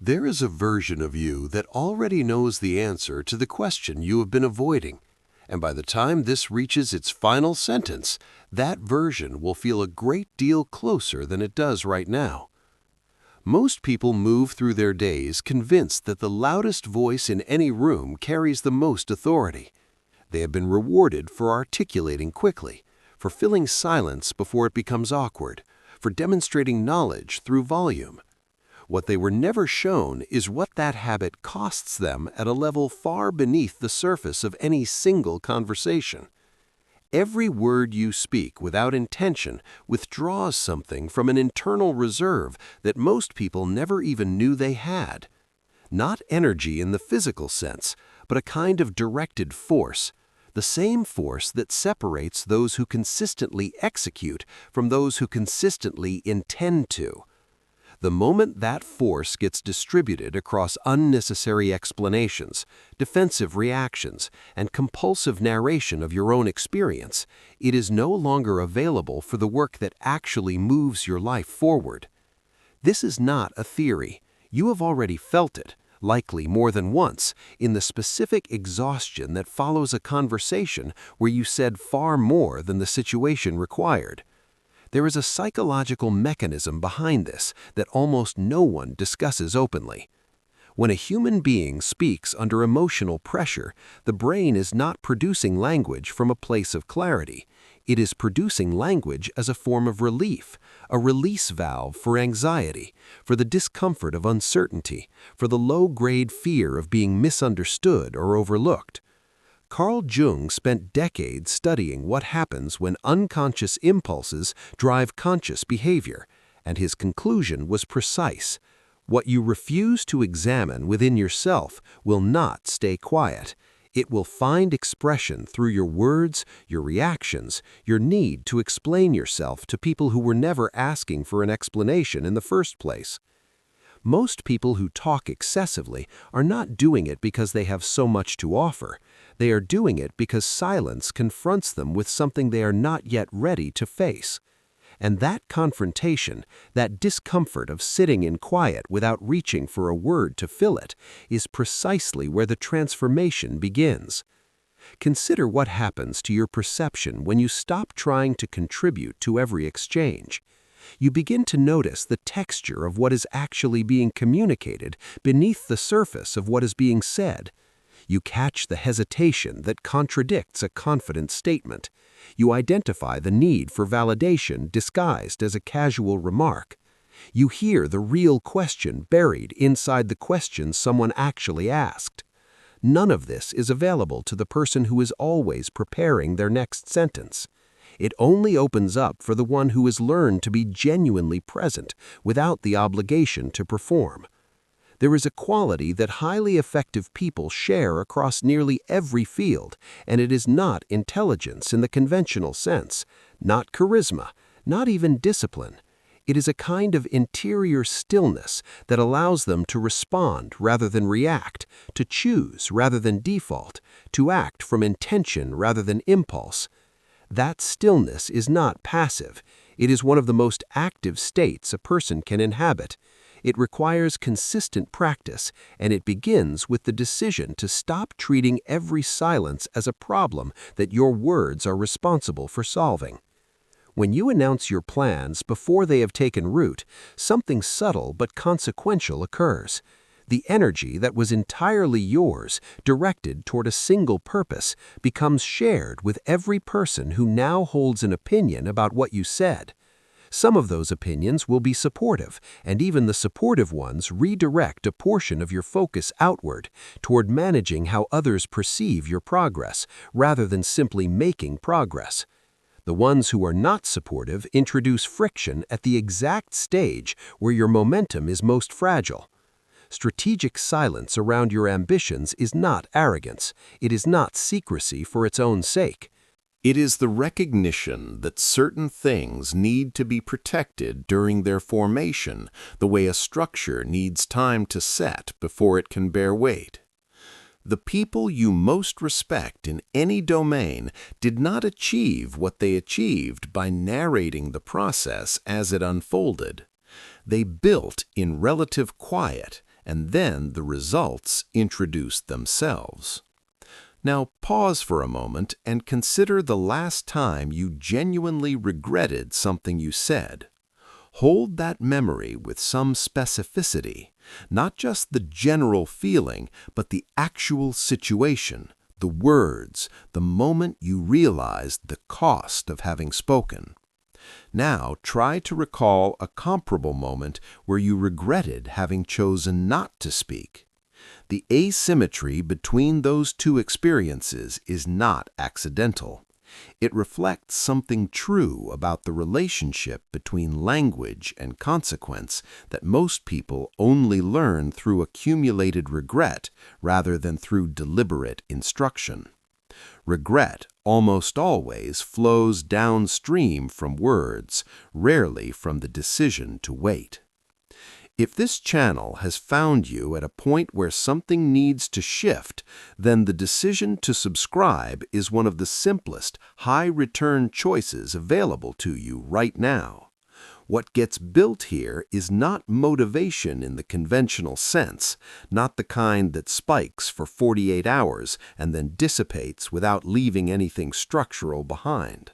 There is a version of you that already knows the answer to the question you have been avoiding, and by the time this reaches its final sentence, that version will feel a great deal closer than it does right now. Most people move through their days convinced that the loudest voice in any room carries the most authority. They have been rewarded for articulating quickly, for filling silence before it becomes awkward, for demonstrating knowledge through volume. What they were never shown is what that habit costs them at a level far beneath the surface of any single conversation. Every word you speak without intention withdraws something from an internal reserve that most people never even knew they had. Not energy in the physical sense, but a kind of directed force, the same force that separates those who consistently execute from those who consistently intend to. The moment that force gets distributed across unnecessary explanations, defensive reactions, and compulsive narration of your own experience, it is no longer available for the work that actually moves your life forward. This is not a theory. You have already felt it, likely more than once, in the specific exhaustion that follows a conversation where you said far more than the situation required. There is a psychological mechanism behind this that almost no one discusses openly. When a human being speaks under emotional pressure, the brain is not producing language from a place of clarity. It is producing language as a form of relief, a release valve for anxiety, for the discomfort of uncertainty, for the low-grade fear of being misunderstood or overlooked. Carl Jung spent decades studying what happens when unconscious impulses drive conscious behavior, and his conclusion was precise. What you refuse to examine within yourself will not stay quiet. It will find expression through your words, your reactions, your need to explain yourself to people who were never asking for an explanation in the first place. Most people who talk excessively are not doing it because they have so much to offer. They are doing it because silence confronts them with something they are not yet ready to face. And that confrontation, that discomfort of sitting in quiet without reaching for a word to fill it, is precisely where the transformation begins. Consider what happens to your perception when you stop trying to contribute to every exchange. You begin to notice the texture of what is actually being communicated beneath the surface of what is being said. You catch the hesitation that contradicts a confident statement. You identify the need for validation disguised as a casual remark. You hear the real question buried inside the question someone actually asked. None of this is available to the person who is always preparing their next sentence. It only opens up for the one who has learned to be genuinely present without the obligation to perform. There is a quality that highly effective people share across nearly every field, and it is not intelligence in the conventional sense, not charisma, not even discipline. It is a kind of interior stillness that allows them to respond rather than react, to choose rather than default, to act from intention rather than impulse. That stillness is not passive. It is one of the most active states a person can inhabit. It requires consistent practice, and it begins with the decision to stop treating every silence as a problem that your words are responsible for solving. When you announce your plans before they have taken root, something subtle but consequential occurs. The energy that was entirely yours, directed toward a single purpose, becomes shared with every person who now holds an opinion about what you said. Some of those opinions will be supportive, and even the supportive ones redirect a portion of your focus outward toward managing how others perceive your progress, rather than simply making progress. The ones who are not supportive introduce friction at the exact stage where your momentum is most fragile. Strategic silence around your ambitions is not arrogance. It is not secrecy for its own sake. It is the recognition that certain things need to be protected during their formation, the way a structure needs time to set before it can bear weight. The people you most respect in any domain did not achieve what they achieved by narrating the process as it unfolded. They built in relative quiet and then the results introduce themselves. Now pause for a moment and consider the last time you genuinely regretted something you said. Hold that memory with some specificity, not just the general feeling, but the actual situation, the words, the moment you realized the cost of having spoken. Now try to recall a comparable moment where you regretted having chosen not to speak. The asymmetry between those two experiences is not accidental. It reflects something true about the relationship between language and consequence that most people only learn through accumulated regret rather than through deliberate instruction. Regret almost always flows downstream from words, rarely from the decision to wait. If this channel has found you at a point where something needs to shift, then the decision to subscribe is one of the simplest, high-return choices available to you right now. What gets built here is not motivation in the conventional sense, not the kind that spikes for 48 hours and then dissipates without leaving anything structural behind.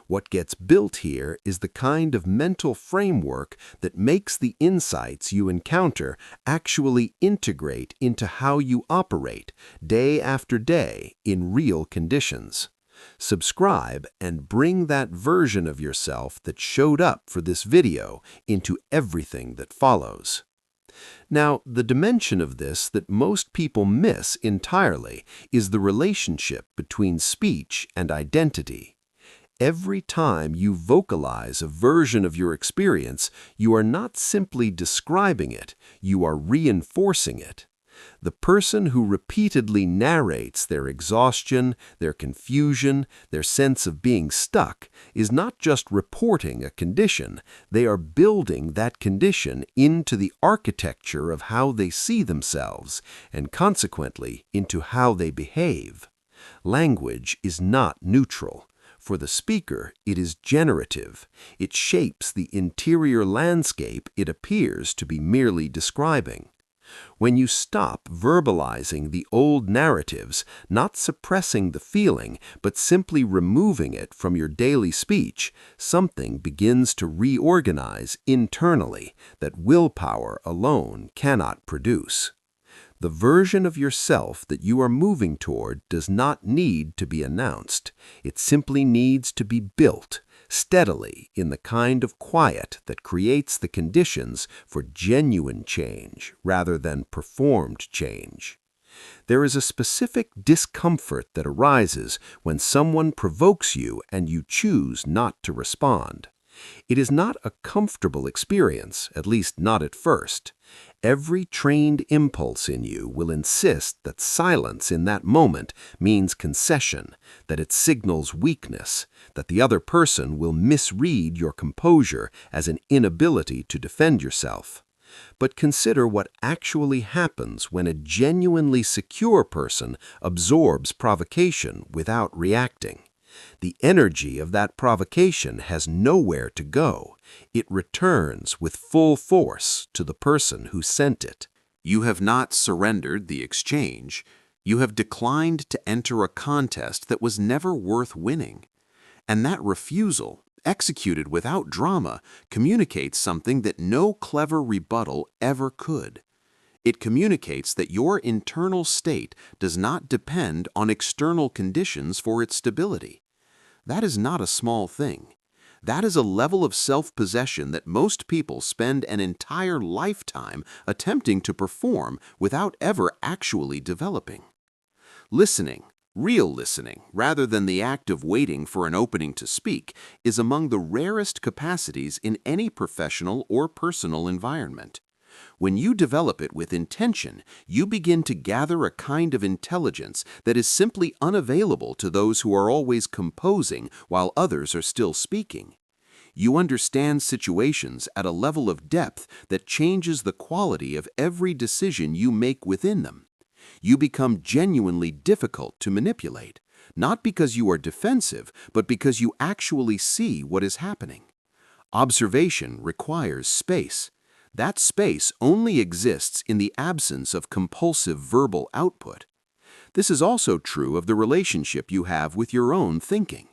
What gets built here is the kind of mental framework that makes the insights you encounter actually integrate into how you operate day after day in real conditions. Subscribe and bring that version of yourself that showed up for this video into everything that follows. Now, the dimension of this that most people miss entirely is the relationship between speech and identity. Every time you vocalize a version of your experience, you are not simply describing it, you are reinforcing it. The person who repeatedly narrates their exhaustion, their confusion, their sense of being stuck is not just reporting a condition, they are building that condition into the architecture of how they see themselves, and consequently into how they behave. Language is not neutral. For the speaker, it is generative. It shapes the interior landscape it appears to be merely describing. When you stop verbalizing the old narratives, not suppressing the feeling, but simply removing it from your daily speech, something begins to reorganize internally that willpower alone cannot produce. The version of yourself that you are moving toward does not need to be announced. It simply needs to be built steadily in the kind of quiet that creates the conditions for genuine change rather than performed change. There is a specific discomfort that arises when someone provokes you and you choose not to respond. It is not a comfortable experience, at least not at first. Every trained impulse in you will insist that silence in that moment means concession, that it signals weakness, that the other person will misread your composure as an inability to defend yourself. But consider what actually happens when a genuinely secure person absorbs provocation without reacting. The energy of that provocation has nowhere to go. It returns with full force to the person who sent it. You have not surrendered the exchange. You have declined to enter a contest that was never worth winning. And that refusal, executed without drama, communicates something that no clever rebuttal ever could. It communicates that your internal state does not depend on external conditions for its stability. That is not a small thing. That is a level of self-possession that most people spend an entire lifetime attempting to perform without ever actually developing. Listening, real listening, rather than the act of waiting for an opening to speak, is among the rarest capacities in any professional or personal environment. When you develop it with intention, you begin to gather a kind of intelligence that is simply unavailable to those who are always composing while others are still speaking. You understand situations at a level of depth that changes the quality of every decision you make within them. You become genuinely difficult to manipulate, not because you are defensive, but because you actually see what is happening. Observation requires space. That space only exists in the absence of compulsive verbal output. This is also true of the relationship you have with your own thinking.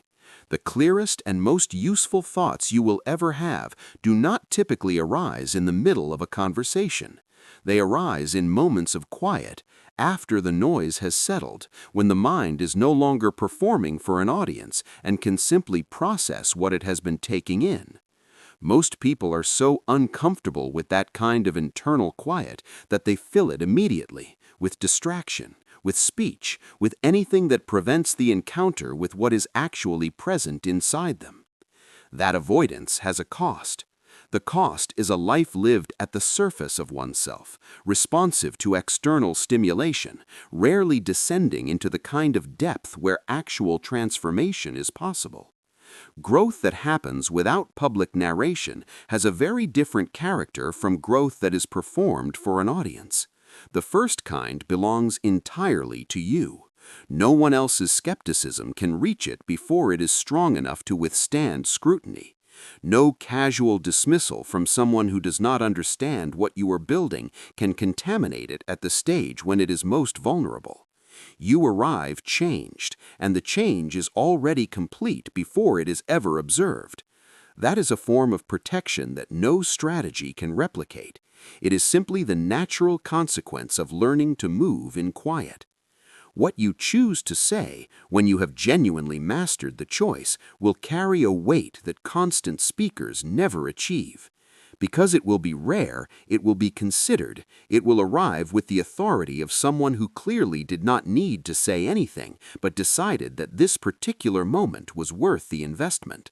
The clearest and most useful thoughts you will ever have do not typically arise in the middle of a conversation. They arise in moments of quiet, after the noise has settled, when the mind is no longer performing for an audience and can simply process what it has been taking in. Most people are so uncomfortable with that kind of internal quiet that they fill it immediately, with distraction, with speech, with anything that prevents the encounter with what is actually present inside them. That avoidance has a cost. The cost is a life lived at the surface of oneself, responsive to external stimulation, rarely descending into the kind of depth where actual transformation is possible. Growth that happens without public narration has a very different character from growth that is performed for an audience. The first kind belongs entirely to you. No one else's skepticism can reach it before it is strong enough to withstand scrutiny. No casual dismissal from someone who does not understand what you are building can contaminate it at the stage when it is most vulnerable. You arrive changed, and the change is already complete before it is ever observed. That is a form of protection that no strategy can replicate. It is simply the natural consequence of learning to move in quiet. What you choose to say, when you have genuinely mastered the choice, will carry a weight that constant speakers never achieve. Because it will be rare, it will be considered, it will arrive with the authority of someone who clearly did not need to say anything, but decided that this particular moment was worth the investment.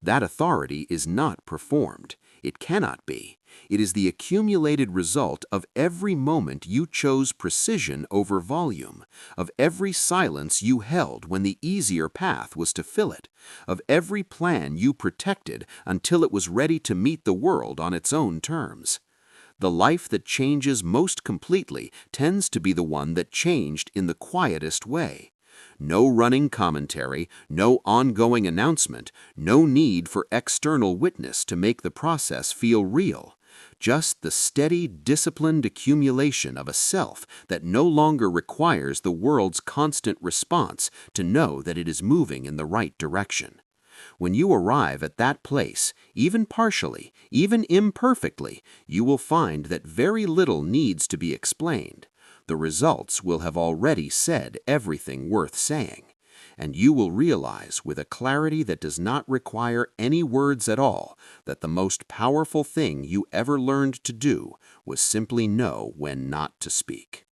That authority is not performed. It cannot be. It is the accumulated result of every moment you chose precision over volume, of every silence you held when the easier path was to fill it, of every plan you protected until it was ready to meet the world on its own terms. The life that changes most completely tends to be the one that changed in the quietest way. No running commentary, no ongoing announcement, no need for external witness to make the process feel real. Just the steady, disciplined accumulation of a self that no longer requires the world's constant response to know that it is moving in the right direction. When you arrive at that place, even partially, even imperfectly, you will find that very little needs to be explained. The results will have already said everything worth saying, and you will realize with a clarity that does not require any words at all that the most powerful thing you ever learned to do was simply know when not to speak.